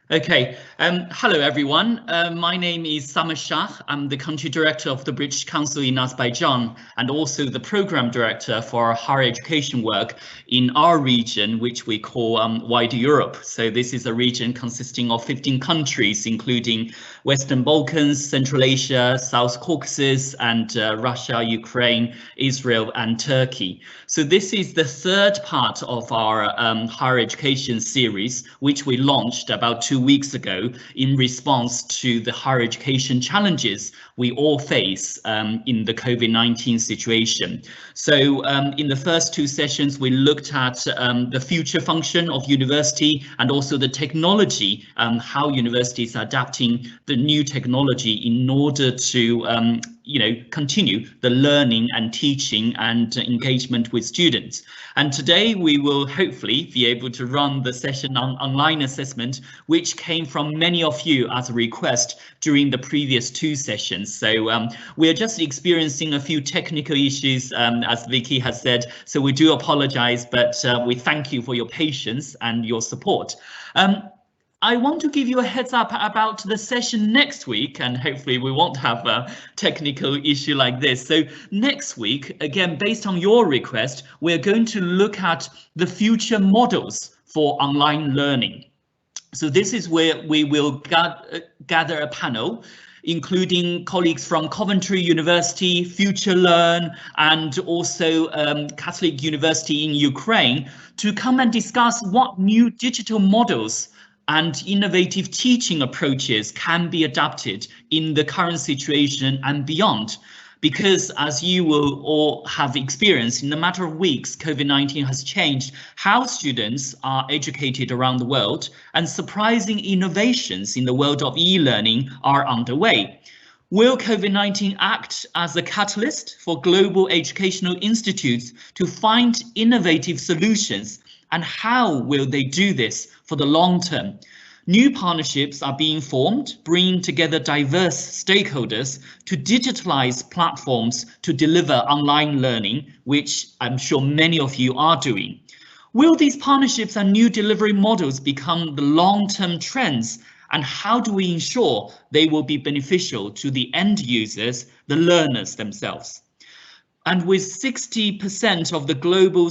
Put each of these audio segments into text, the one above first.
Okay, hello everyone. My name is Samar Shah. I'm the country director of the British Council in Azerbaijan and also the program director for higher education work in our region, which we call Wider Europe. So this is a region consisting of 15 countries, including Western Balkans, Central Asia, South Caucasus, and Russia, Ukraine, Israel, and Turkey. So this is the third part of our higher education series, which we launched about 2 weeks ago in response to the higher education challenges we all face in the COVID-19 situation. So in the first two sessions, we looked at the future function of university and also the technology, how universities are adapting the new technology in order to continue the learning and teaching and engagement with students. And today we will hopefully be able to run the session on online assessment, which came from many of you as a request during the previous two sessions. So we are just experiencing a few technical issues, as Vicky has said, so we do apologize, but we thank you for your patience and your support. I want to give you a heads up about the session next week, and hopefully we won't have a technical issue like this. So next week, again, based on your request, we're going to look at the future models for online learning. So this is where we will gather a panel, including colleagues from Coventry University, FutureLearn, and also Catholic University in Ukraine to come and discuss what new digital models and innovative teaching approaches can be adapted in the current situation and beyond. Because as you will all have experienced, in a matter of weeks, COVID-19 has changed how students are educated around the world, and surprising innovations in the world of e-learning are underway. Will COVID-19 act as a catalyst for global educational institutes to find innovative solutions? And how will they do this for the long term? New partnerships are being formed, bringing together diverse stakeholders to digitalize platforms to deliver online learning, which I'm sure many of you are doing. Will these partnerships and new delivery models become the long-term trends? And how do we ensure they will be beneficial to the end users, the learners themselves? And with 60% of the global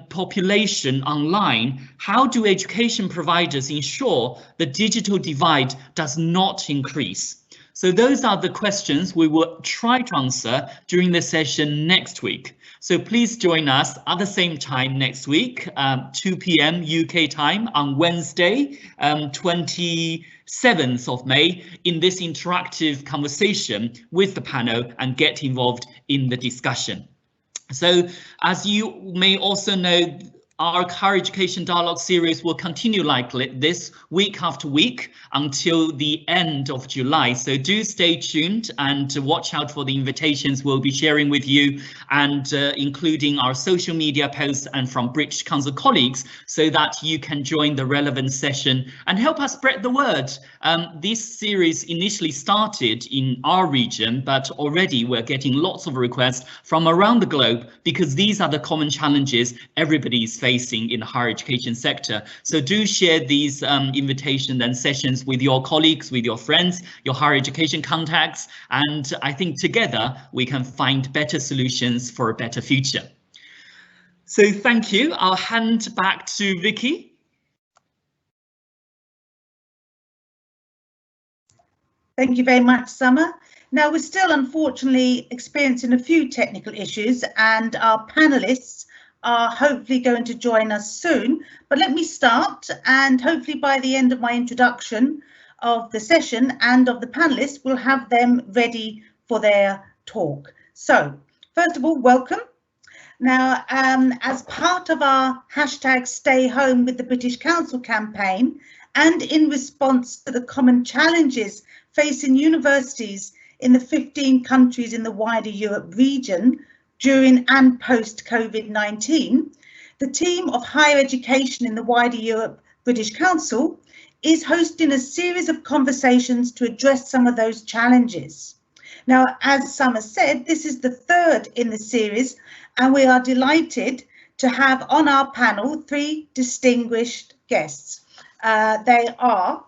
population online, how do education providers ensure the digital divide does not increase? So those are the questions we will try to answer during the session next week. So please join us at the same time next week, 2 p.m. UK time on Wednesday, 27th of May, in this interactive conversation with the panel and get involved in the discussion. So as you may also know, our Higher Education Dialogue series will continue like this week after week until the end of July. So do stay tuned and watch out for the invitations we'll be sharing with you, and including our social media posts and from British Council colleagues, so that you can join the relevant session and help us spread the word. This series initially started in our region, but already we're getting lots of requests from around the globe because these are the common challenges everybody is facing in the higher education sector. So do share these invitations and sessions with your colleagues, with your friends, your higher education contacts, and I think together we can find better solutions for a better future. So thank you. I'll hand back to Vicky. Thank you very much, Summer. Now, we're still unfortunately experiencing a few technical issues, and our panelists are hopefully going to join us soon. But let me start, and hopefully by the end of my introduction of the session and of the panelists, we'll have them ready for their talk. So, first of all, welcome. Now, as part of our hashtag Stay Home with the British Council campaign, and in response to the common challenges facing universities in the 15 countries in the wider Europe region during and post COVID-19, the team of higher education in the wider Europe British Council is hosting a series of conversations to address some of those challenges. Now, as Summer said, this is the third in the series, and we are delighted to have on our panel three distinguished guests. They are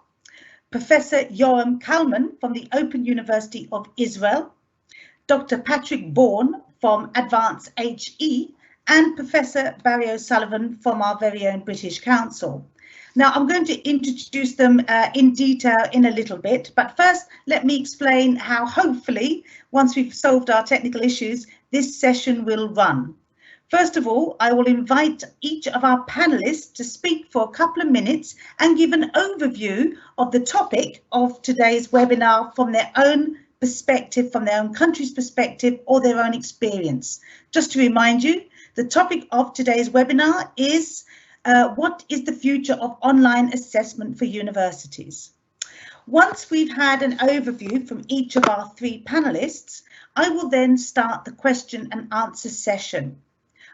Professor Yoram Kalman from the Open University of Israel, Dr. Patrick Bourne from Advance HE, and Professor Barry O'Sullivan from our very own British Council. Now, I'm going to introduce them in detail in a little bit, but first let me explain how hopefully, once we've solved our technical issues, this session will run. First of all, I will invite each of our panelists to speak for a couple of minutes and give an overview of the topic of today's webinar from their own perspective, from their own country's perspective or their own experience. Just to remind you, the topic of today's webinar is what is the future of online assessment for universities? Once we've had an overview from each of our three panelists, I will then start the question and answer session.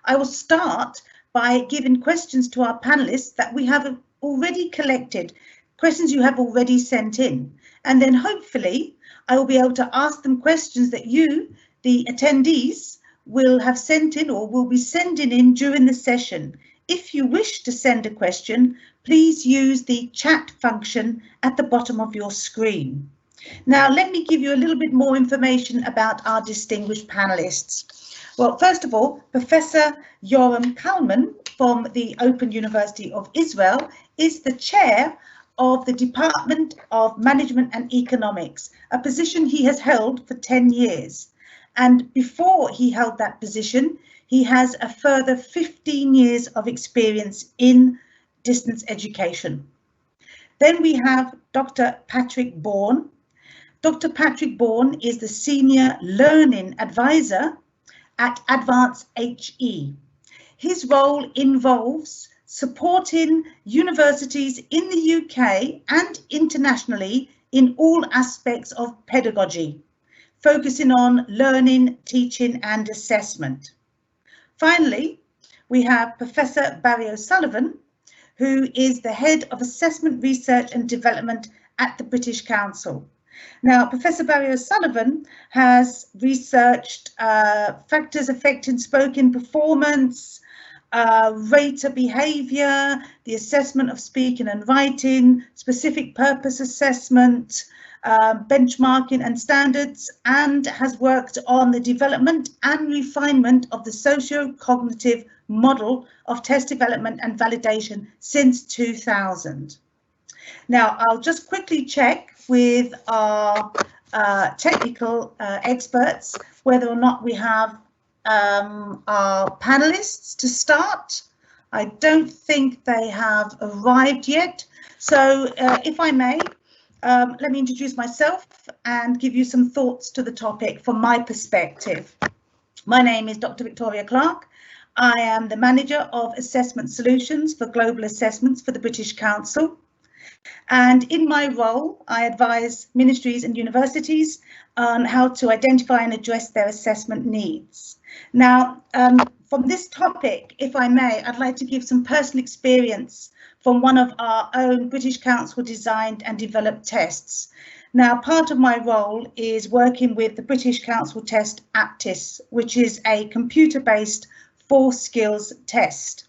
I will start by giving questions to our panelists that we have already collected, questions you have already sent in, and then hopefully I will be able to ask them questions that you, the attendees, will have sent in or will be sending in during the session. If you wish to send a question, please use the chat function at the bottom of your screen. Now, let me give you a little bit more information about our distinguished panelists. Well, first of all, Professor Yoram Kalman from the Open University of Israel is the chair of the Department of Management and Economics, a position he has held for 10 years. And before he held that position, he has a further 15 years of experience in distance education. Then we have Dr. Patrick Bourne. Dr. Patrick Bourne is the Senior Learning Advisor at Advance HE. His role involves supporting universities in the UK and internationally in all aspects of pedagogy, focusing on learning, teaching and assessment. Finally, we have Professor Barry O'Sullivan, who is the Head of Assessment Research and Development at the British Council. Now, Professor Barry O'Sullivan has researched factors affecting spoken performance, rater behaviour, the assessment of speaking and writing, specific purpose assessment, benchmarking and standards, and has worked on the development and refinement of the socio-cognitive model of test development and validation since 2000. Now, I'll just quickly check with our technical experts whether or not we have our panelists to start. I don't think they have arrived yet. So if I may, let me introduce myself and give you some thoughts to the topic from my perspective. My name is Dr. Victoria Clark. I am the Manager of Assessment Solutions for Global Assessments for the British Council. And in my role, I advise ministries and universities on how to identify and address their assessment needs. Now, from this topic, if I may, I'd like to give some personal experience from one of our own British Council designed and developed tests. Now, part of my role is working with the British Council test APTIS, which is a computer-based 4 skills test.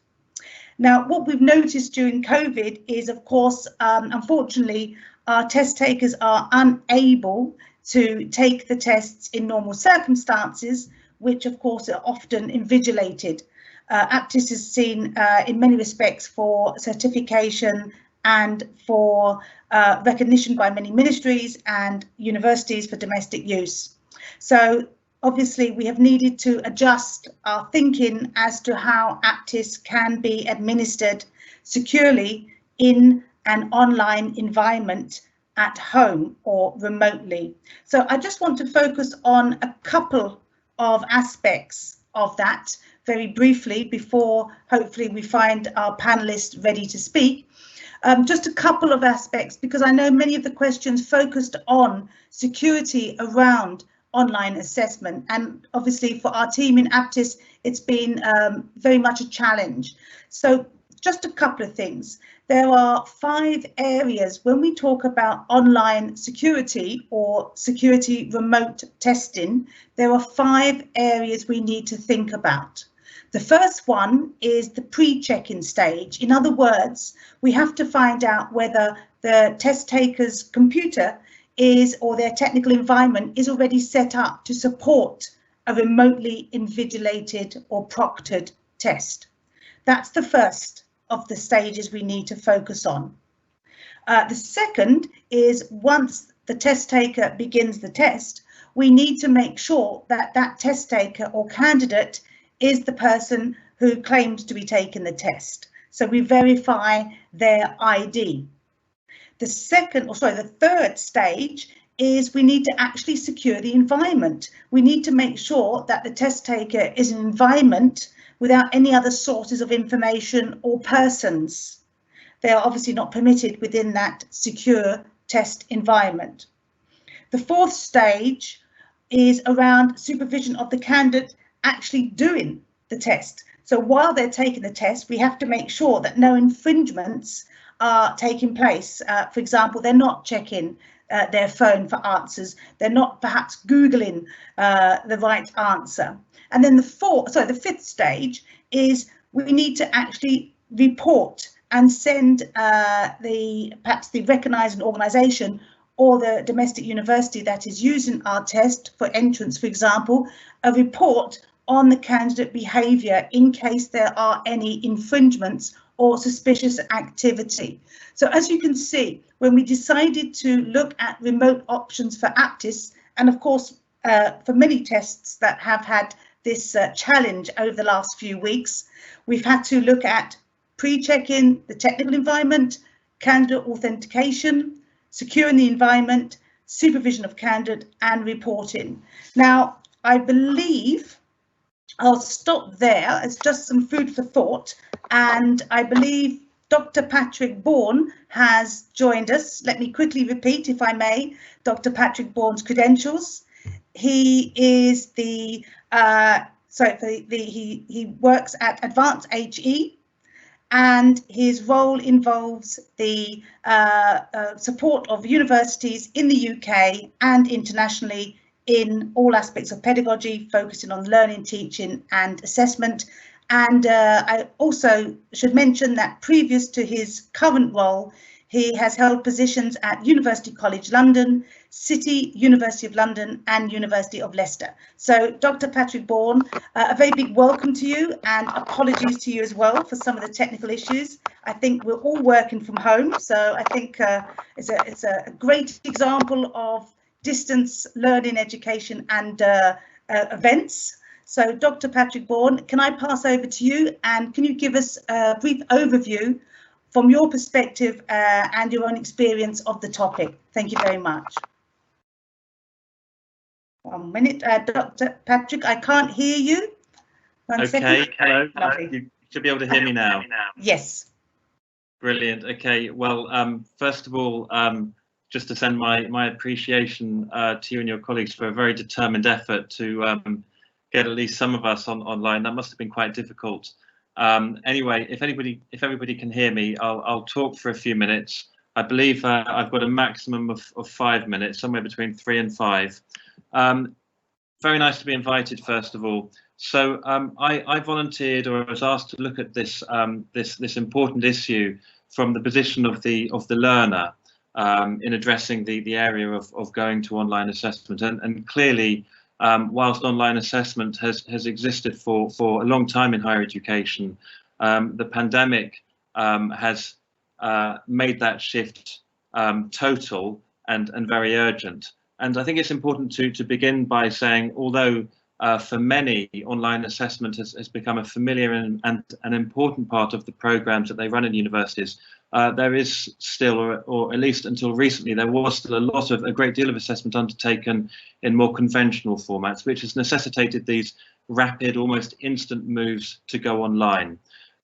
Now, what we've noticed during COVID is, of course, unfortunately, our test takers are unable to take the tests in normal circumstances, which, of course, are often invigilated. APTIS is seen in many respects for certification and for recognition by many ministries and universities for domestic use. So obviously, we have needed to adjust our thinking as to how APTIS can be administered securely in an online environment at home or remotely. So I just want to focus on a couple of aspects of that very briefly before hopefully we find our panelists ready to speak. Just a couple of aspects, because I know many of the questions focused on security around online assessment, and obviously for our team in APTIS it's been very much a challenge. So just a couple of things. There are 5 areas when we talk about online security or security remote testing. There are 5 areas we need to think about. The first one is the pre-check-in stage. In other words, we have to find out whether the test taker's computer is, or their technical environment is already set up to support a remotely invigilated or proctored test. That's the first of the stages we need to focus on. The second is, once the test taker begins the test, we need to make sure that that test taker or candidate is the person who claims to be taking the test. So we verify their ID. The third stage is we need to actually secure the environment. We need to make sure that the test taker is an environment without any other sources of information or persons. They are obviously not permitted within that secure test environment. The fourth stage is around supervision of the candidate actually doing the test. So while they're taking the test, we have to make sure that no infringements are taking place. For example, they're not checking their phone for answers. They're not perhaps Googling the right answer. And then the fifth stage is we need to actually report and send perhaps the recognising organisation or the domestic university that is using our test for entrance, for example, a report on the candidate behaviour in case there are any infringements or suspicious activity. So as you can see, when we decided to look at remote options for Aptis, and of course for many tests that have had this challenge over the last few weeks, we've had to look at pre-check-in, the technical environment, candidate authentication, securing the environment, supervision of candidate, and reporting. Now, I believe I'll stop there. It's just some food for thought. And I believe Dr. Patrick Bourne has joined us. Let me quickly repeat, if I may, Dr. Patrick Bourne's credentials. He is he works at Advanced HE, and his role involves the support of universities in the UK and internationally in all aspects of pedagogy, focusing on learning, teaching and assessment. And I also should mention that previous to his current role, he has held positions at University College London, City, University of London and University of Leicester. So Dr. Patrick Bourne, a very big welcome to you, and apologies to you as well for some of the technical issues. I think we're all working from home, so I think it's a great example of distance learning, education and events. So Dr. Patrick Bourne, can I pass over to you, and can you give us a brief overview from your perspective and your own experience of the topic? Thank you very much. 1 minute, Dr. Patrick, I can't hear you. One second. Hello. You should be able to hear me now. Yes. Brilliant. Okay, well, first of all, just to send my appreciation to you and your colleagues for a very determined effort to get at least some of us online. That must have been quite difficult. Anyway, if everybody can hear me, I'll talk for a few minutes. I believe I've got a maximum of 5 minutes, somewhere between 3 and 5. Very nice to be invited, first of all. So I volunteered, or was asked to look at this this important issue from the position of the learner in addressing the area of going to online assessment. And clearly, whilst online assessment has existed for a long time in higher education, the pandemic has made that shift total and very urgent. And I think it's important to begin by saying, although for many, online assessment has become a familiar and an important part of the programs that they run in universities, there is still, or at least until recently, there was still a great deal of assessment undertaken in more conventional formats, which has necessitated these rapid, almost instant moves to go online.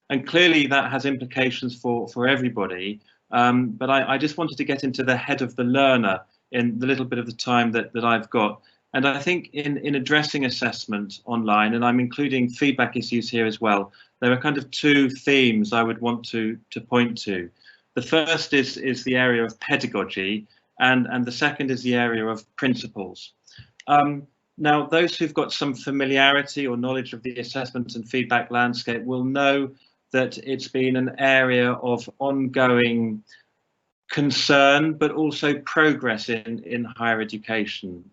And clearly that has implications for everybody. But I just wanted to get into the head of the learner in the little bit of the time that I've got. And I think in addressing assessment online, and I'm including feedback issues here as well, there are kind of two themes I would want to point to. The first is the area of pedagogy, and the second is the area of principles. Now, those who've got some familiarity or knowledge of the assessment and feedback landscape will know that it's been an area of ongoing concern, but also progress in higher education.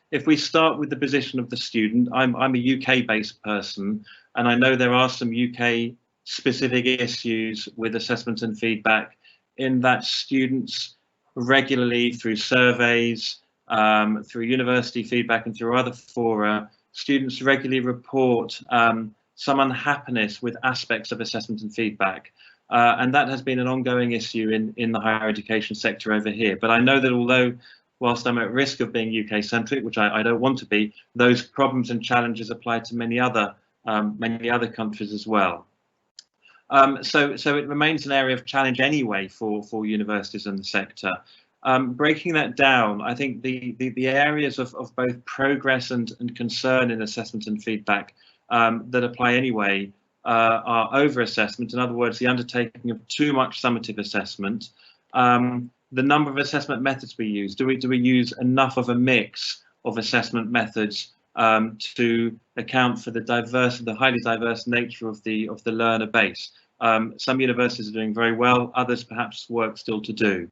If we start with the position of the student, I'm a UK-based person, and I know there are some UK-specific issues with assessment and feedback in that students regularly, through surveys, through university feedback and through other fora, students regularly report some unhappiness with aspects of assessment and feedback. And that has been an ongoing issue in the higher education sector over here. But I know that although, whilst I'm at risk of being UK-centric, which I don't want to be, those problems and challenges apply to many other countries as well. So it remains an area of challenge anyway for universities and the sector. Breaking that down, I think the areas of both progress and concern in assessment and feedback that apply anyway are over-assessment. In other words, the undertaking of too much summative assessment, the number of assessment methods we use. Do we use enough of a mix of assessment methods to account for the highly diverse nature of the learner base? Some universities are doing very well, others perhaps work still to do.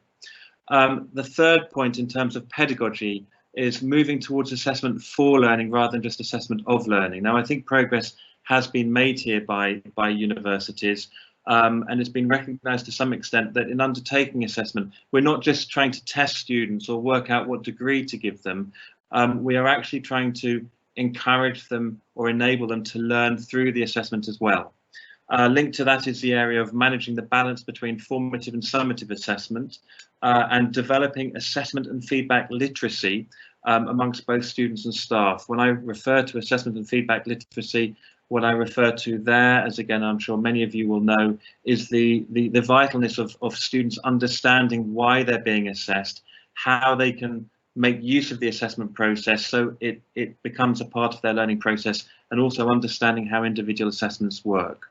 The third point in terms of pedagogy is moving towards assessment for learning rather than just assessment of learning. Now, I think progress has been made here by universities, and it's been recognised to some extent that in undertaking assessment, we're not just trying to test students or work out what degree to give them. We are actually trying to encourage them or enable them to learn through the assessment as well. Linked to that is the area of managing the balance between formative and summative assessment and developing assessment and feedback literacy amongst both students and staff. When I refer to assessment and feedback literacy, what I refer to there, as again I'm sure many of you will know, is the vitalness of students understanding why they're being assessed, how they can make use of the assessment process so it becomes a part of their learning process, and also understanding how individual assessments work.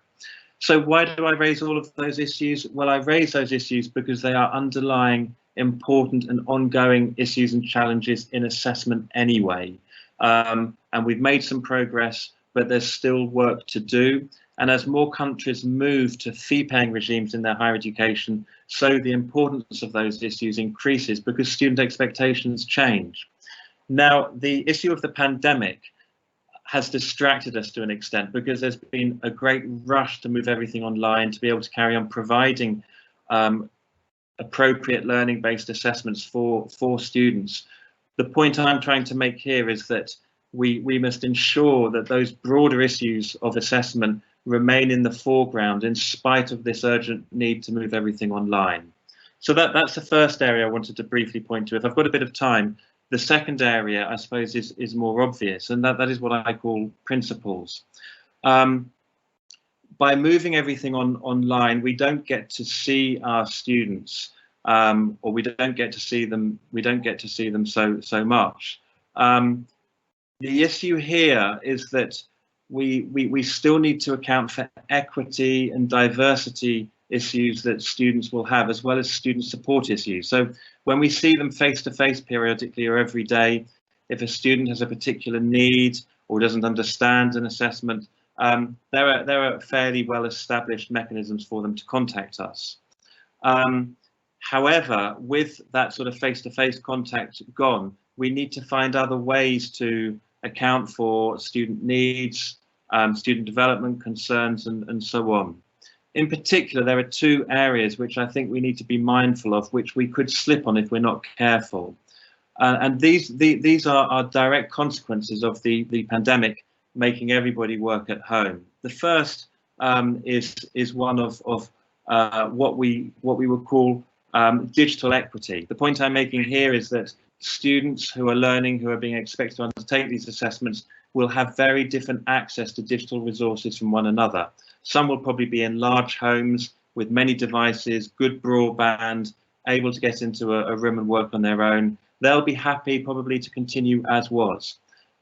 So why do I raise all of those issues? Well, I raise those issues because they are underlying important and ongoing issues and challenges in assessment anyway. And we've made some progress, but there's still work to do. And as more countries move to fee-paying regimes in their higher education, so the importance of those issues increases because student expectations change. Now, the issue of the pandemic has distracted us to an extent because there's been a great rush to move everything online to be able to carry on providing appropriate learning-based assessments for students. The point I'm trying to make here is that we must ensure that those broader issues of assessment remain in the foreground in spite of this urgent need to move everything online. So that's the first area I wanted to briefly point to. If I've got a bit of time, the second area, I suppose, is more obvious, and that is what I call principles. By moving everything online, we don't get to see our students, or we don't get to see them. We don't get to see them so much. The issue here is that we still need to account for equity and diversity issues that students will have, as well as student support issues. So when we see them face-to-face periodically or every day, if a student has a particular need or doesn't understand an assessment, there are fairly well-established mechanisms for them to contact us. However, with that sort of face-to-face contact gone, we need to find other ways to account for student needs, student development concerns, and so on. In particular, there are two areas which I think we need to be mindful of, which we could slip on if we're not careful. And these are direct consequences of the pandemic making everybody work at home. The first is one of what we would call digital equity. The point I'm making here is that students who are learning, who are being expected to undertake these assessments, will have very different access to digital resources from one another. Some will probably be in large homes with many devices, good broadband, able to get into a room and work on their own. They'll be happy probably to continue as was.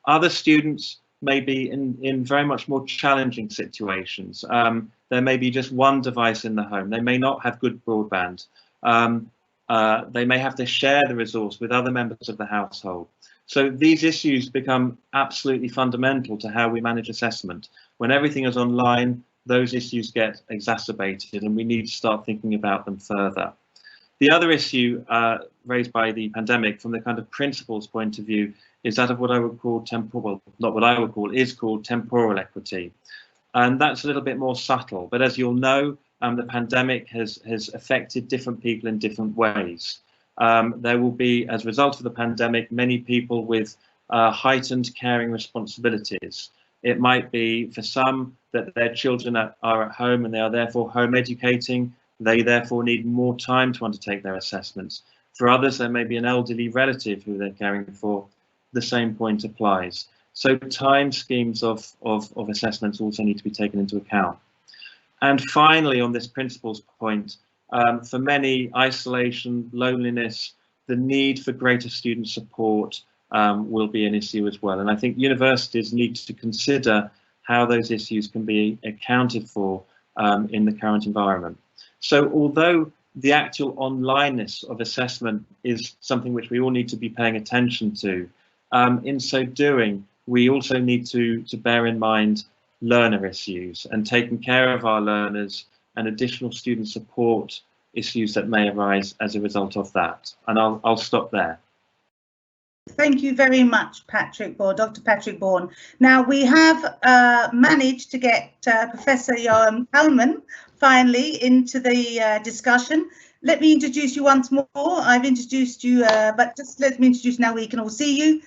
Other students may be in very much more challenging situations. There may be just one device in the home. They may not have good broadband. They may have to share the resource with other members of the household. So these issues become absolutely fundamental to how we manage assessment. When everything is online, those issues get exacerbated, and we need to start thinking about them further. The other issue raised by the pandemic from the kind of principles point of view is that of what I would call is called temporal equity. And that's a little bit more subtle, but as you'll know, the pandemic has affected different people in different ways. There will be, as a result of the pandemic, many people with heightened caring responsibilities. It might be for some that their children are at home and they are therefore home educating. They therefore need more time to undertake their assessments. For others, there may be an elderly relative who they're caring for. The same point applies. So time schemes of assessments also need to be taken into account. And finally, on this principles point, for many, isolation, loneliness, the need for greater student support will be an issue as well. And I think universities need to consider how those issues can be accounted for in the current environment. So although the actual onlineness of assessment is something which we all need to be paying attention to, in so doing, we also need to bear in mind learner issues and taking care of our learners and additional student support issues that may arise as a result of that. And I'll stop there. Thank you very much, Patrick Bourne, Dr. Patrick Bourne. Now we have managed to get Professor Joachim Kallmann finally into the discussion. Let me introduce you once more. I've introduced you, but just let me introduce now we can all see you.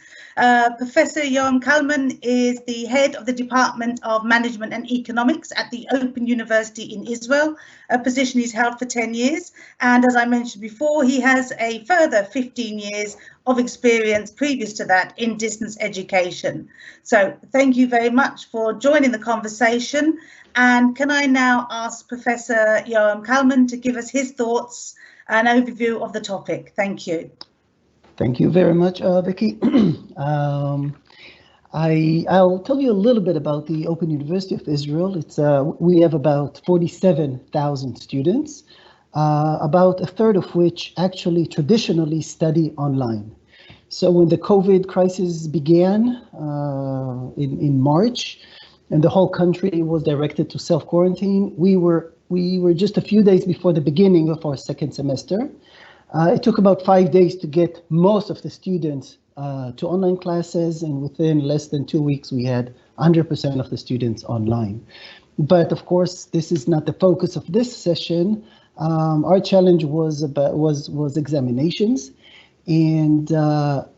Professor Joachim Kallmann is the head of the Department of Management and Economics at the Open University in Israel, a position he's held for 10 years. And as I mentioned before, he has a further 15 years of experience previous to that in distance education. So thank you very much for joining the conversation. And can I now ask Professor Joachim Kallmann to give us his thoughts and overview of the topic? Thank you. Thank you very much, Vicky. I'll tell you a little bit about the Open University of Israel. We have about 47,000 students, about a third of which actually traditionally study online. So when the COVID crisis began in March, and the whole country was directed to self-quarantine, we were just a few days before the beginning of our second semester. It took about 5 days to get most of the students to online classes, and within less than 2 weeks, we had 100% of the students online. But of course, this is not the focus of this session. Our challenge was examinations, and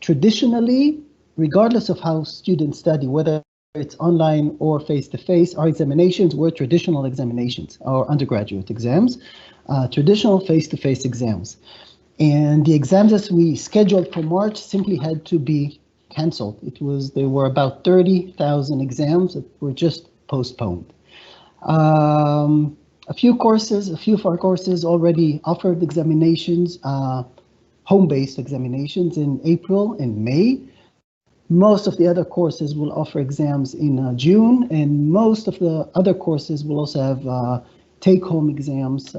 traditionally, regardless of how students study, whether it's online or face-to-face, our examinations were traditional examinations, our undergraduate exams, traditional face-to-face exams. And the exams as we scheduled for March simply had to be canceled. There were about 30,000 exams that were just postponed. A few of our courses already offered examinations, home-based examinations in April and May. Most of the other courses will offer exams in June, and most of the other courses will also have take-home exams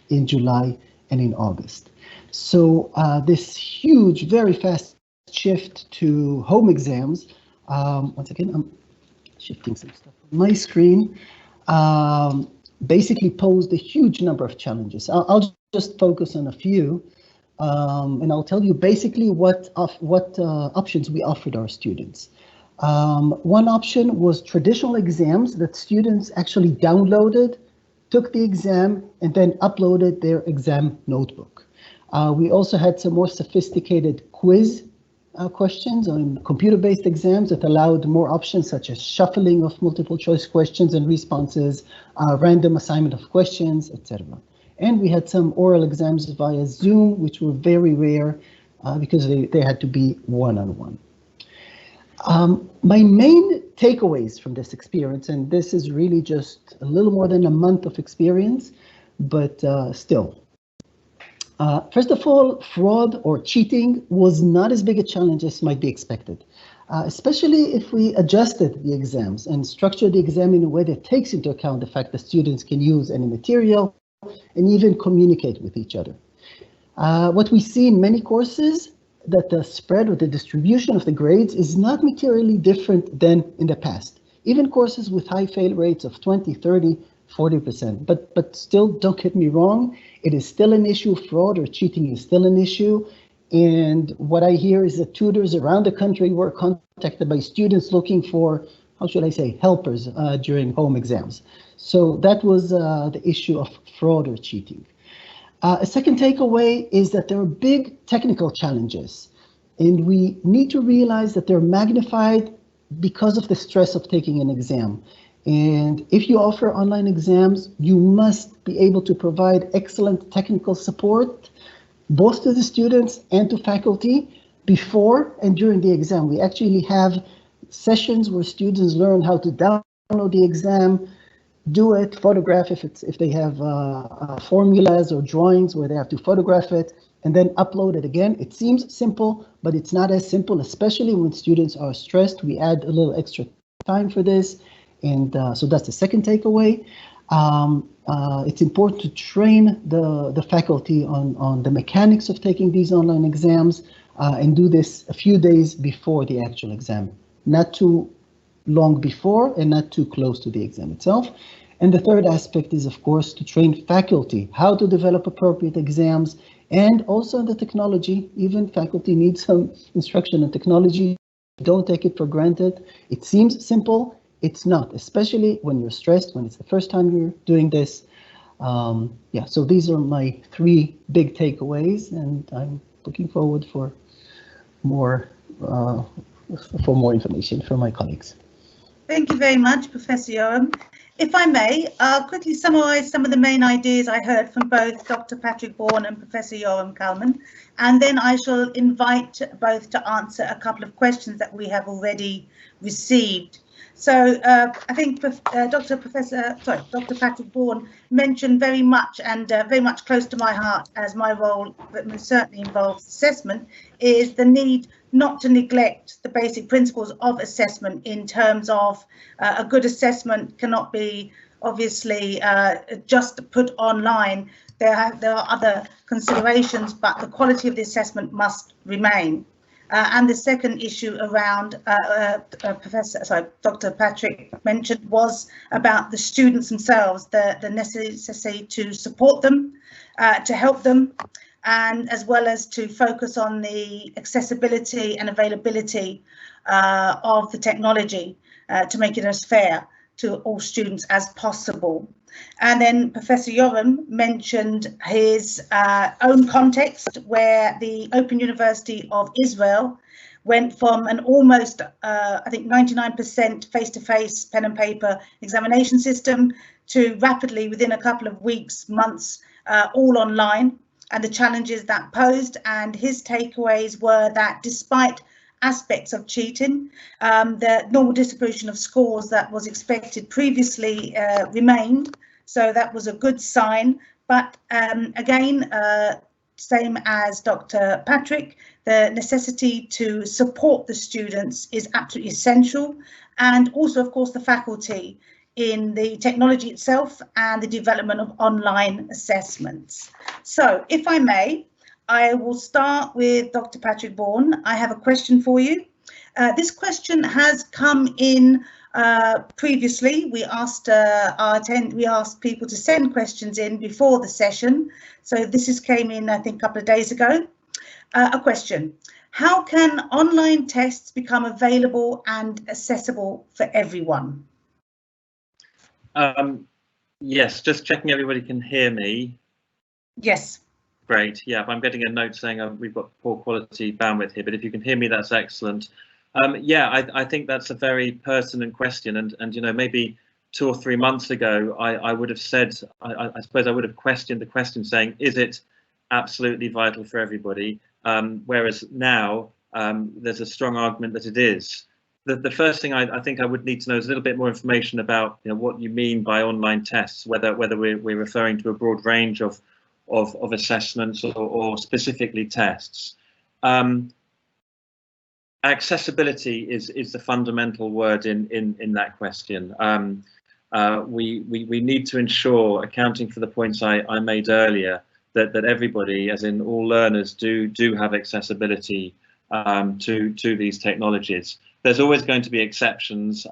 in July and in August. So this huge, very fast shift to home exams, once again, I'm shifting some stuff on my screen, basically posed a huge number of challenges. I'll just focus on a few, and I'll tell you basically what options we offered our students. One option was traditional exams that students actually downloaded, took the exam, and then uploaded their exam notebook. We also had some more sophisticated quiz questions on computer-based exams that allowed more options such as shuffling of multiple choice questions and responses, random assignment of questions, etc. And we had some oral exams via Zoom, which were very rare because they had to be one-on-one. My main takeaways from this experience, and this is really just a little more than a month of experience, but still. First of all, fraud or cheating was not as big a challenge as might be expected, especially if we adjusted the exams and structured the exam in a way that takes into account the fact that students can use any material and even communicate with each other. What we see in many courses, that the spread or the distribution of the grades is not materially different than in the past. Even courses with high fail rates of 20, 30, 40%. But still, don't get me wrong, it is still an issue. Fraud or cheating is still an issue. And what I hear is that tutors around the country were contacted by students looking for, how should I say, helpers during home exams. So that was the issue of fraud or cheating. A second takeaway is that there are big technical challenges, and we need to realize that they're magnified because of the stress of taking an exam. And if you offer online exams, you must be able to provide excellent technical support, both to the students and to faculty before and during the exam. We actually have sessions where students learn how to download the exam, do it, photograph if they have formulas or drawings where they have to photograph it, and then upload it again. It seems simple, but it's not as simple, especially when students are stressed. We add a little extra time for this, and so that's the second takeaway. It's important to train the faculty on the mechanics of taking these online exams and do this a few days before the actual exam, not too long before and not too close to the exam itself. And the third aspect is, of course, to train faculty how to develop appropriate exams, and also the technology. Even faculty need some instruction in technology. Don't take it for granted. It seems simple. It's not, especially when you're stressed, when it's the first time you're doing this. Yeah, so these are my three big takeaways, and I'm looking forward for more information from my colleagues. Thank you very much, Professor Yoram. If I may, I'll quickly summarize some of the main ideas I heard from both Dr. Patrick Bourne and Professor Yoram Kalman, and then I shall invite both to answer a couple of questions that we have already received. So I think Dr. Patrick Bourne mentioned very much, and very much close to my heart, as my role that certainly involves assessment, is the need not to neglect the basic principles of assessment in terms of a good assessment cannot be obviously just put online. There are other considerations, but the quality of the assessment must remain. And the second issue around Dr. Patrick mentioned was about the students themselves, the necessity to support them, to help them, and as well as to focus on the accessibility and availability of the technology to make it as fair to all students as possible. And then Professor Yoram mentioned his own context, where the Open University of Israel went from an almost, I think 99% face-to-face pen and paper examination system to rapidly, within a couple of weeks, months, all online, and the challenges that posed. And his takeaways were that despite aspects of cheating, the normal distribution of scores that was expected previously remained. So that was a good sign. But again, same as Dr. Patrick, the necessity to support the students is absolutely essential. And also, of course, the faculty in the technology itself and the development of online assessments. So if I may, I will start with Dr. Patrick Bourne. I have a question for you. This question has come in previously. We asked people to send questions in before the session. So this came in, I think, a couple of days ago. A question: how can online tests become available and accessible for everyone? Yes, just checking everybody can hear me. Yes. Great. Yeah, I'm getting a note saying we've got poor quality bandwidth here, but if you can hear me, that's excellent. Yeah, I think that's a very pertinent question, and you know, maybe 2 or 3 months ago, I would have said, I suppose I would have questioned the question saying, is it absolutely vital for everybody? Whereas now there's a strong argument that it is. The first thing I think I would need to know is a little bit more information about, you know, what you mean by online tests, whether we're referring to a broad range of assessments or specifically tests. Accessibility is the fundamental word in that question. We need to ensure, accounting for the points I made earlier, that everybody, as in all learners, do have accessibility to these technologies. There's always going to be exceptions.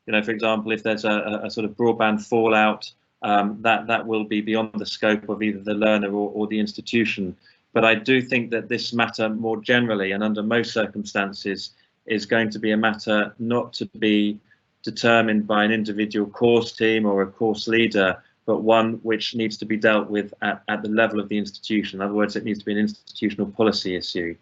You know, for example, if there's a sort of broadband fallout, that will be beyond the scope of either the learner or the institution. But I do think that this matter more generally and under most circumstances is going to be a matter not to be determined by an individual course team or a course leader, but one which needs to be dealt with at the level of the institution. In other words, it needs to be an institutional policy issue.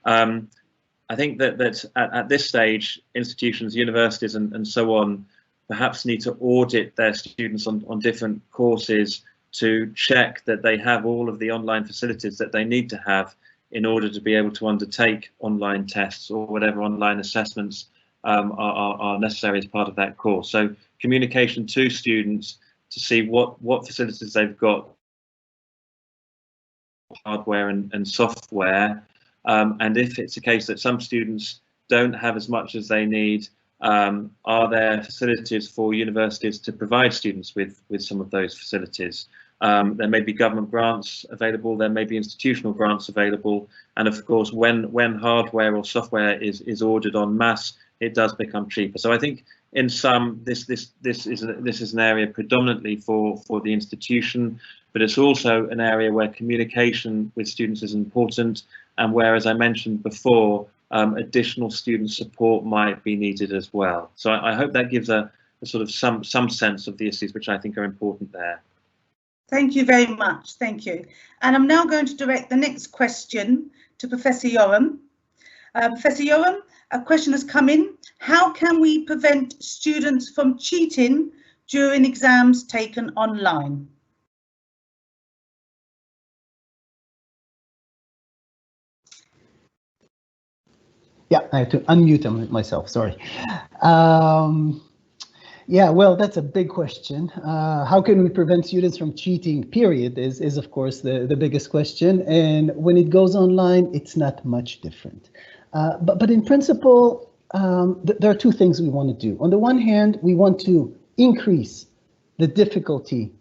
I think that at this stage, institutions, universities and so on, perhaps need to audit their students on different courses to check that they have all of the online facilities that they need to have in order to be able to undertake online tests or whatever online assessments are necessary as part of that course. So communication to students to see what facilities they've got, hardware and software, and if it's a case that some students don't have as much as they need, are there facilities for universities to provide students with some of those facilities? There may be government grants available, there may be institutional grants available, and of course when hardware or software is ordered en masse, it does become cheaper. So I think in sum, this is an area predominantly for the institution, but it's also an area where communication with students is important, and where, as I mentioned before, additional student support might be needed as well. So I hope that gives a sort of some sense of the issues which I think are important there. Thank you very much. Thank you. And I'm now going to direct the next question to Professor Yoram. Professor Yoram, a question has come in. How can we prevent students from cheating during exams taken online? Yeah, I have to unmute myself, sorry. Yeah, well, that's a big question. How can we prevent students from cheating, period, is of course the biggest question. And when it goes online, it's not much different. But in principle, there are two things we want to do. On the one hand, we want to increase the difficulty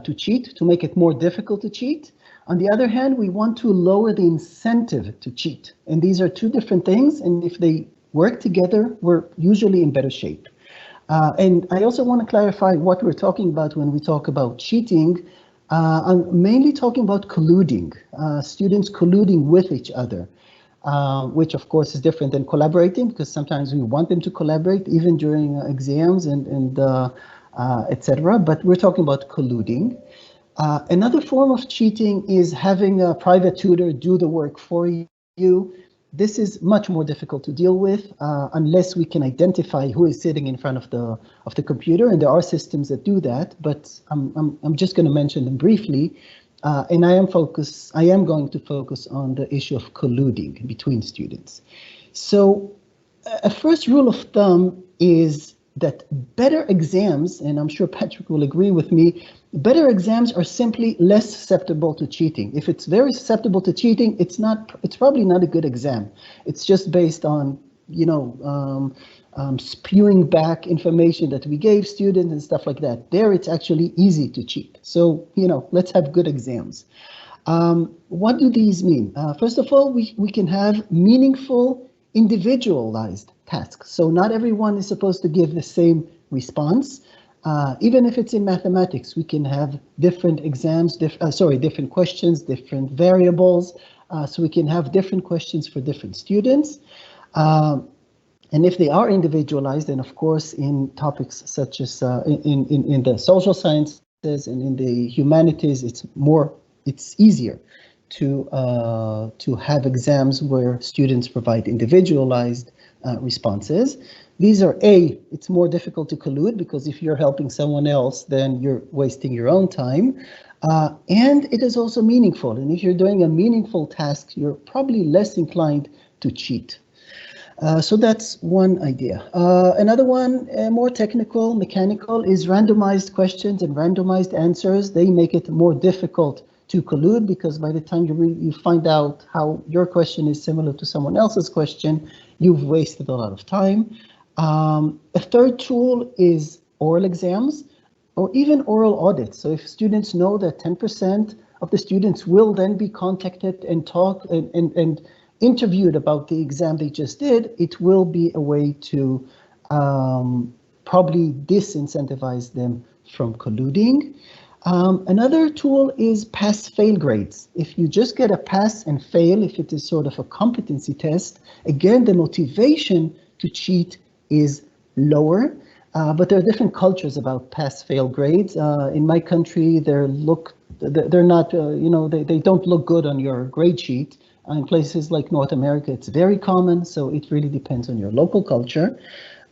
to cheat, to make it more difficult to cheat. On the other hand, we want to lower the incentive to cheat. And these are two different things. And if they work together, we're usually in better shape. And I also want to clarify what we're talking about when we talk about cheating. I'm mainly talking about colluding, students colluding with each other, which of course is different than collaborating, because sometimes we want them to collaborate even during exams and etc. But we're talking about colluding. Another form of cheating is having a private tutor do the work for you. This is much more difficult to deal with unless we can identify who is sitting in front of the computer, and there are systems that do that. But I'm just going to mention them briefly, and I am going to focus on the issue of colluding between students. So, a first rule of thumb is that better exams, and I'm sure Patrick will agree with me, better exams are simply less susceptible to cheating. If it's very susceptible to cheating, it's probably not a good exam. It's just based on, you know, spewing back information that we gave students and stuff like that. There, it's actually easy to cheat. So, you know, let's have good exams. What do these mean? First of all, we can have meaningful, individualized tasks. So not everyone is supposed to give the same response. Even if it's in mathematics, we can have different exams, different questions, different variables. So we can have different questions for different students. And if they are individualized, then of course in topics such as in the social sciences and in the humanities, it's easier to have exams where students provide individualized responses. These are it's more difficult to collude, because if you're helping someone else, then you're wasting your own time. And it is also meaningful. And if you're doing a meaningful task, you're probably less inclined to cheat. So that's one idea. Another one, more technical, mechanical, is randomized questions and randomized answers. They make it more difficult to collude, because by the time you find out how your question is similar to someone else's question, you've wasted a lot of time. A third tool is oral exams or even oral audits. So if students know that 10% of the students will then be contacted and talk and interviewed about the exam they just did, it will be a way to probably disincentivize them from colluding. Another tool is pass-fail grades. If you just get a pass and fail, if it is sort of a competency test, again, the motivation to cheat is lower. But there are different cultures about pass-fail grades. In my country, they're not, they don't look good on your grade sheet. In places like North America, it's very common, so it really depends on your local culture.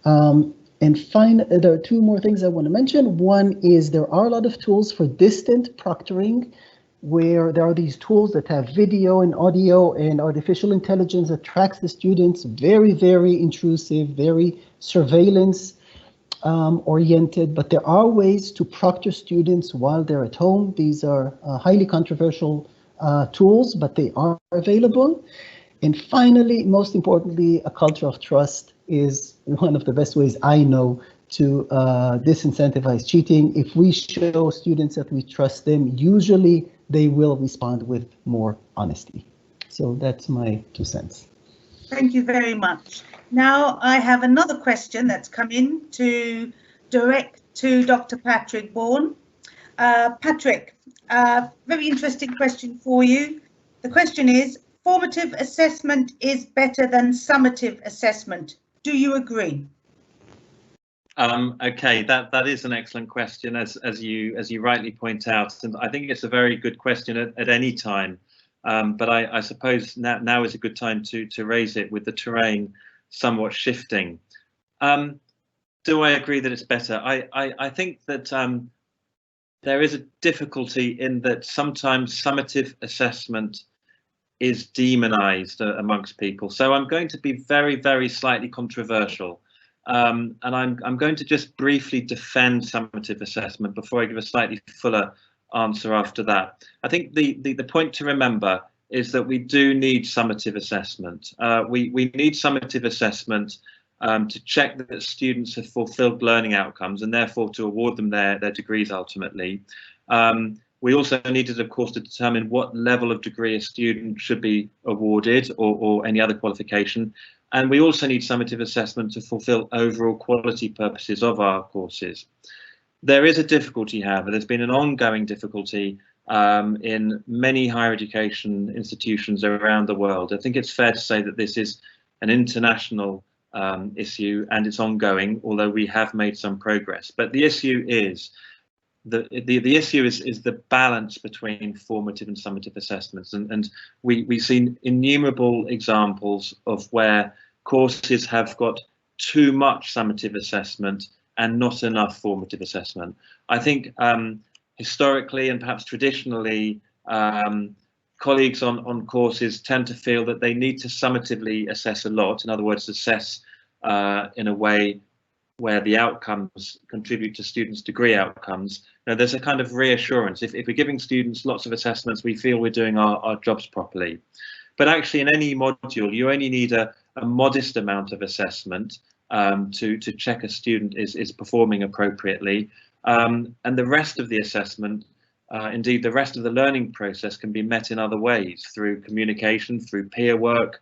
And there are two more things I want to mention. One is there are a lot of tools for distant proctoring, where there are these tools that have video and audio and artificial intelligence that tracks the students, very, very intrusive, very surveillance oriented, but there are ways to proctor students while they're at home. These are highly controversial tools, but they are available. And finally, most importantly, a culture of trust is one of the best ways I know to disincentivize cheating. If we show students that we trust them, usually they will respond with more honesty. So that's my 2 cents. Thank you very much. Now I have another question that's come in to direct to Dr. Patrick Bourne. Patrick, very interesting question for you. The question is, formative assessment is better than summative assessment. Do you agree? Okay, that is an excellent question, as you rightly point out, and I think it's a very good question at any time. But I suppose now is a good time to raise it with the terrain somewhat shifting. Do I agree that it's better? I think that there is a difficulty in that sometimes summative assessment is demonized amongst people. So I'm going to be very, very slightly controversial. And I'm going to just briefly defend summative assessment before I give a slightly fuller answer after that. I think the point to remember is that we do need summative assessment. We need summative assessment to check that students have fulfilled learning outcomes and therefore to award them their degrees ultimately. We also needed, of course, to determine what level of degree a student should be awarded or any other qualification. And we also need summative assessment to fulfill overall quality purposes of our courses. There is a difficulty, however. There's been an ongoing difficulty in many higher education institutions around the world. I think it's fair to say that this is an international issue and it's ongoing, although we have made some progress. But the issue is the issue is the balance between formative and summative assessments, and we've seen innumerable examples of where courses have got too much summative assessment and not enough formative assessment. I think historically and perhaps traditionally, colleagues on courses tend to feel that they need to summatively assess a lot. In other words, assess in a way where the outcomes contribute to students' degree outcomes. Now, there's a kind of reassurance. If we're giving students lots of assessments, we feel we're doing our jobs properly. But actually, in any module, you only need a modest amount of assessment to check a student is performing appropriately. And the rest of the assessment, indeed the rest of the learning process, can be met in other ways, through communication, through peer work,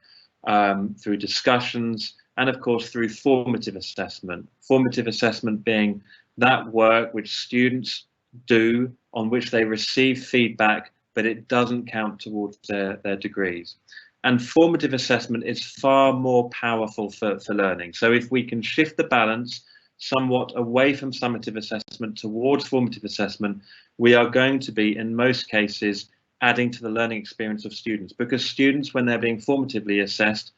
through discussions, and of course through formative assessment. Formative assessment being that work which students do on which they receive feedback, but it doesn't count towards their degrees. And formative assessment is far more powerful for learning. So if we can shift the balance somewhat away from summative assessment towards formative assessment, we are going to be, in most cases, adding to the learning experience of students, because students, when they're being formatively assessed,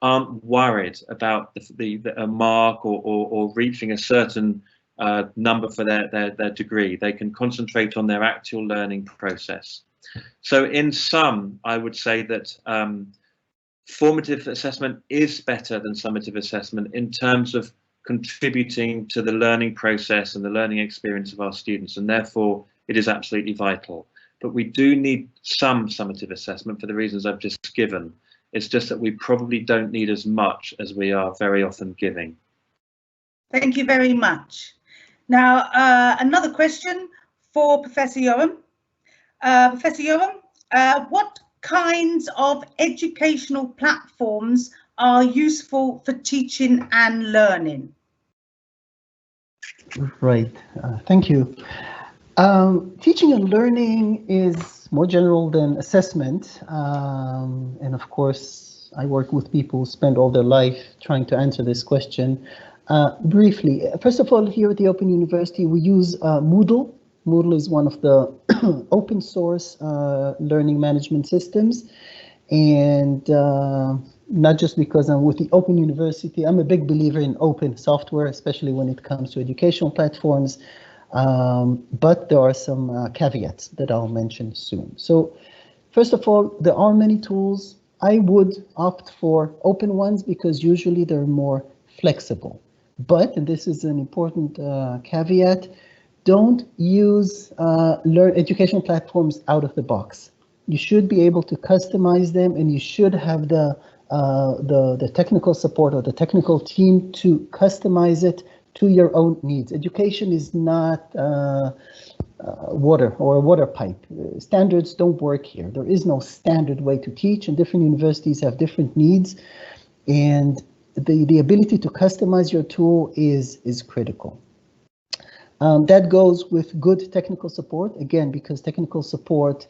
aren't worried about a mark or reaching a certain number for their degree. They can concentrate on their actual learning process. So in sum, I would say that formative assessment is better than summative assessment in terms of contributing to the learning process and the learning experience of our students, and therefore it is absolutely vital. But we do need some summative assessment for the reasons I've just given. It's just that we probably don't need as much as we are very often giving. Thank you very much. Now, another question for Professor Yoram. Professor Yoram, what kinds of educational platforms are useful for teaching and learning? Right, thank you. Teaching and learning is more general than assessment. And of course, I work with people who spend all their life trying to answer this question. Briefly, first of all, here at the Open University, we use Moodle. Moodle is one of the open source learning management systems. And not just because I'm with the Open University, I'm a big believer in open software, especially when it comes to educational platforms. But there are some caveats that I'll mention soon. So first of all, there are many tools. I would opt for open ones because usually they're more flexible. But, and this is an important caveat, don't use educational platforms out of the box. You should be able to customize them, and you should have the technical support or the technical team to customize it to your own needs. Education is not water or a water pipe. Standards don't work here. There is no standard way to teach, and different universities have different needs. And the ability to customize your tool is critical. That goes with good technical support, again, because technical support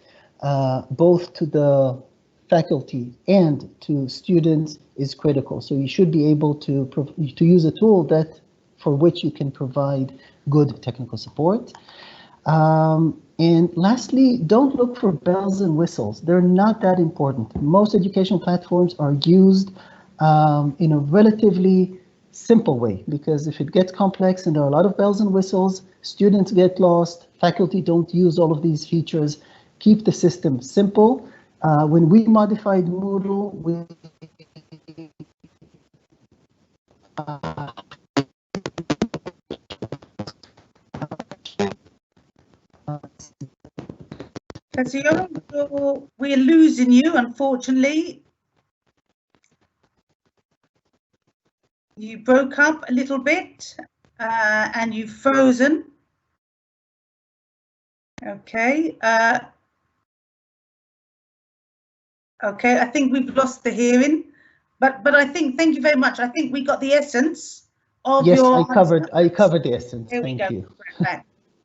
both to the faculty and to students is critical. So you should be able to use a tool that for which you can provide good technical support. And lastly, don't look for bells and whistles. They're not that important. Most educational platforms are used in a relatively simple way, because if it gets complex and there are a lot of bells and whistles, students get lost, faculty don't use all of these features. Keep the system simple. When we modified Moodle, we we're losing you, unfortunately. You broke up a little bit and you've frozen. Okay. Okay, I think we've lost the hearing, but I think, thank you very much. I think we got the essence of your. Yes, I covered the essence. Thank you.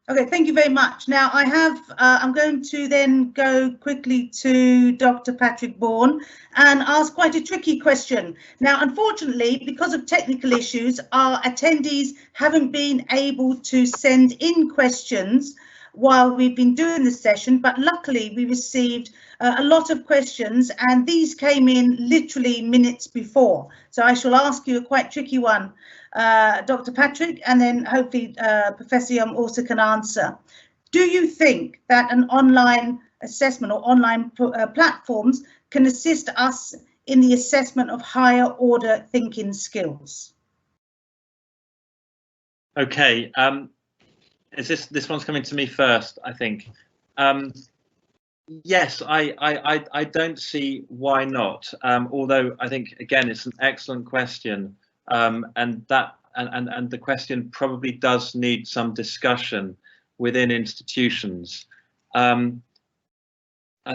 Okay, thank you very much. Now I have, I'm going to then go quickly to Dr. Patrick Bourne and ask quite a tricky question. Now, unfortunately, because of technical issues, our attendees haven't been able to send in questions while we've been doing the session, but luckily we received a lot of questions, and these came in literally minutes before. So I shall ask you a quite tricky one, Dr. Patrick, and then hopefully Professor Yoram also can answer. Do you think that an online assessment or online platforms can assist us in the assessment of higher order thinking skills? Okay, is this one's coming to me first, I think. Yes, I don't see why not. Although I think, again, it's an excellent question, and the question probably does need some discussion within institutions. I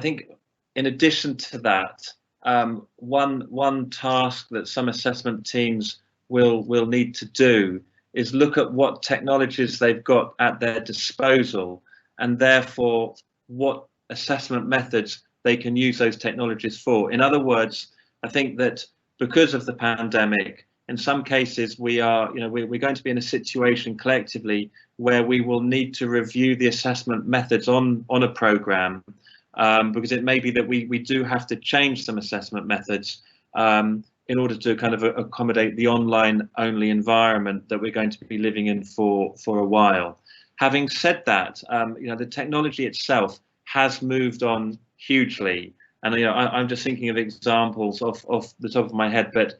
think in addition to that, one task that some assessment teams will need to do is look at what technologies they've got at their disposal, and therefore what assessment methods they can use those technologies for. In other words, I think that because of the pandemic, in some cases we're going to be in a situation collectively where we will need to review the assessment methods on a program, because it may be that we do have to change some assessment methods in order to kind of accommodate the online only environment that we're going to be living in for a while. Having said that, the technology itself has moved on hugely, and I'm just thinking of examples off the top of my head, but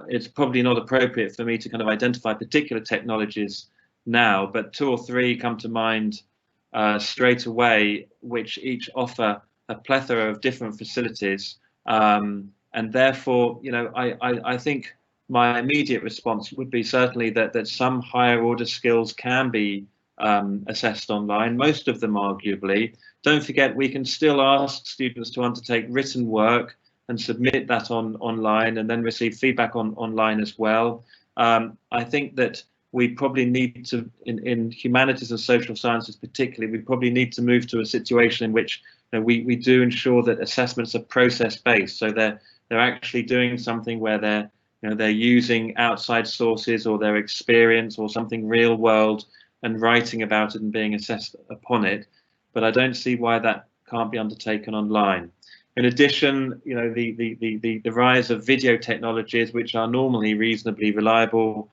it's probably not appropriate for me to kind of identify particular technologies now, but 2 or 3 come to mind straight away, which each offer a plethora of different facilities. And therefore, I think my immediate response would be certainly that some higher order skills can be assessed online, most of them arguably. Don't forget, we can still ask students to undertake written work and submit that online and then receive feedback online as well. I think that we probably need to, in humanities and social sciences particularly, we probably need to move to a situation in which we do ensure that assessments are process-based, so they're actually doing something where they're using outside sources or their experience or something real world and writing about it and being assessed upon it. But I don't see why that can't be undertaken online. In addition, the rise of video technologies, which are normally reasonably reliable,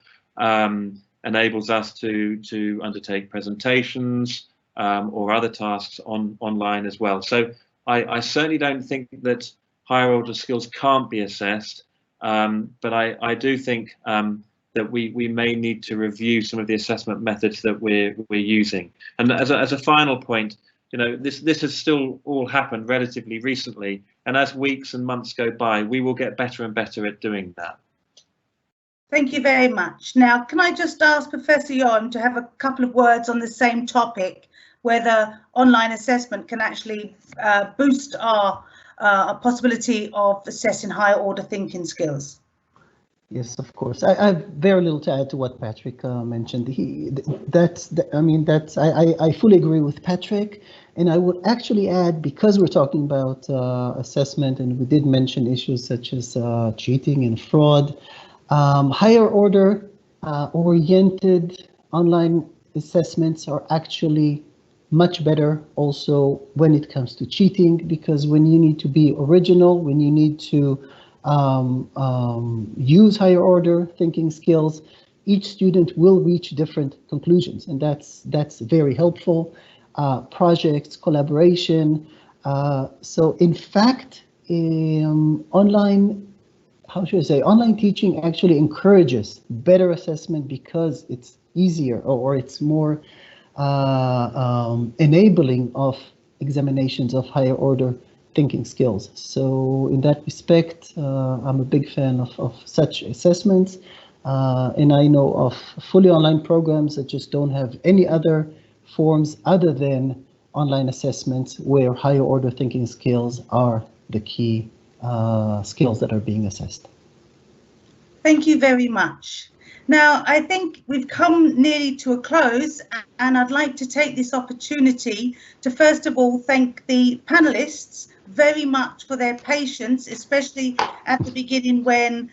enables us to undertake presentations or other tasks online as well. So I certainly don't think that higher order skills can't be assessed, but I do think that we may need to review some of the assessment methods that we're using. And as a final point, this has still all happened relatively recently, and as weeks and months go by, we will get better and better at doing that. Thank you very much. Now, can I just ask Professor Yoram to have a couple of words on the same topic, whether online assessment can actually boost our possibility of assessing higher order thinking skills? Yes, of course. I have very little to add to what Patrick mentioned. I fully agree with Patrick, and I would actually add, because we're talking about assessment, and we did mention issues such as cheating and fraud. Higher order oriented online assessments are actually much better also when it comes to cheating, because when you need to be original, when you need to use higher order thinking skills, each student will reach different conclusions, and that's very helpful. Projects, collaboration. So in fact, online teaching actually encourages better assessment because it's easier or it's more enabling of examinations of higher order thinking skills. So in that respect, I'm a big fan of such assessments. And I know of fully online programs that just don't have any other forms other than online assessments where higher order thinking skills are the key skills that are being assessed. Thank you very much. Now, I think we've come nearly to a close, and I'd like to take this opportunity to first of all thank the panelists very much for their patience, especially at the beginning when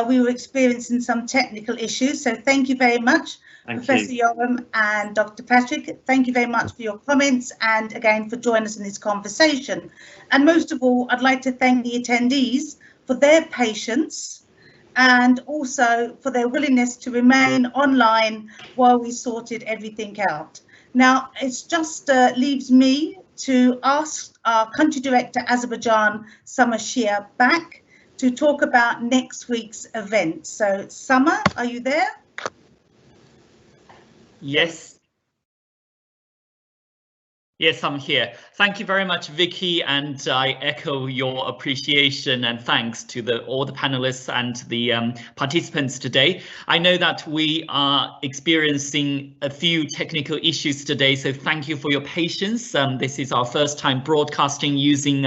we were experiencing some technical issues. So thank you very much, Professor Yoram and Dr. Patrick. Thank you very much for your comments and again for joining us in this conversation. And most of all, I'd like to thank the attendees for their patience and also for their willingness to remain online while we sorted everything out. Now, it's just leaves me to ask our country director, Azerbaijan, Summer Shia, back to talk about next week's event. So, Summer, are you there? Yes. Yes, I'm here. Thank you very much, Vicky, and I echo your appreciation and thanks to all the panelists and the participants today. I know that we are experiencing a few technical issues today, so thank you for your patience. This is our first time broadcasting using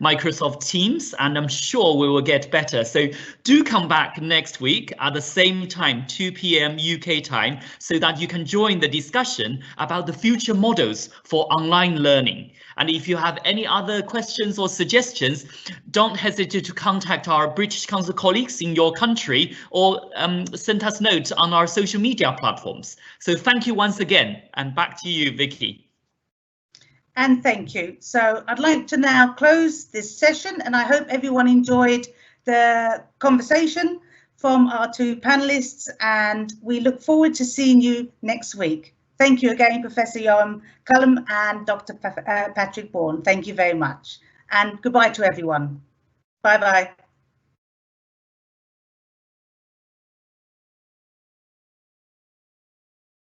Microsoft Teams, and I'm sure we will get better. So do come back next week at the same time, 2 p.m. UK time, so that you can join the discussion about the future models for online learning. And if you have any other questions or suggestions, don't hesitate to contact our British Council colleagues in your country or send us notes on our social media platforms. So thank you once again, and back to you, Vicky. And thank you. So I'd like to now close this session, and I hope everyone enjoyed the conversation from our two panelists, and we look forward to seeing you next week. Thank you again, Professor Yoram Cullum and Dr. Patrick Bourne. Thank you very much. And goodbye to everyone. Bye-bye.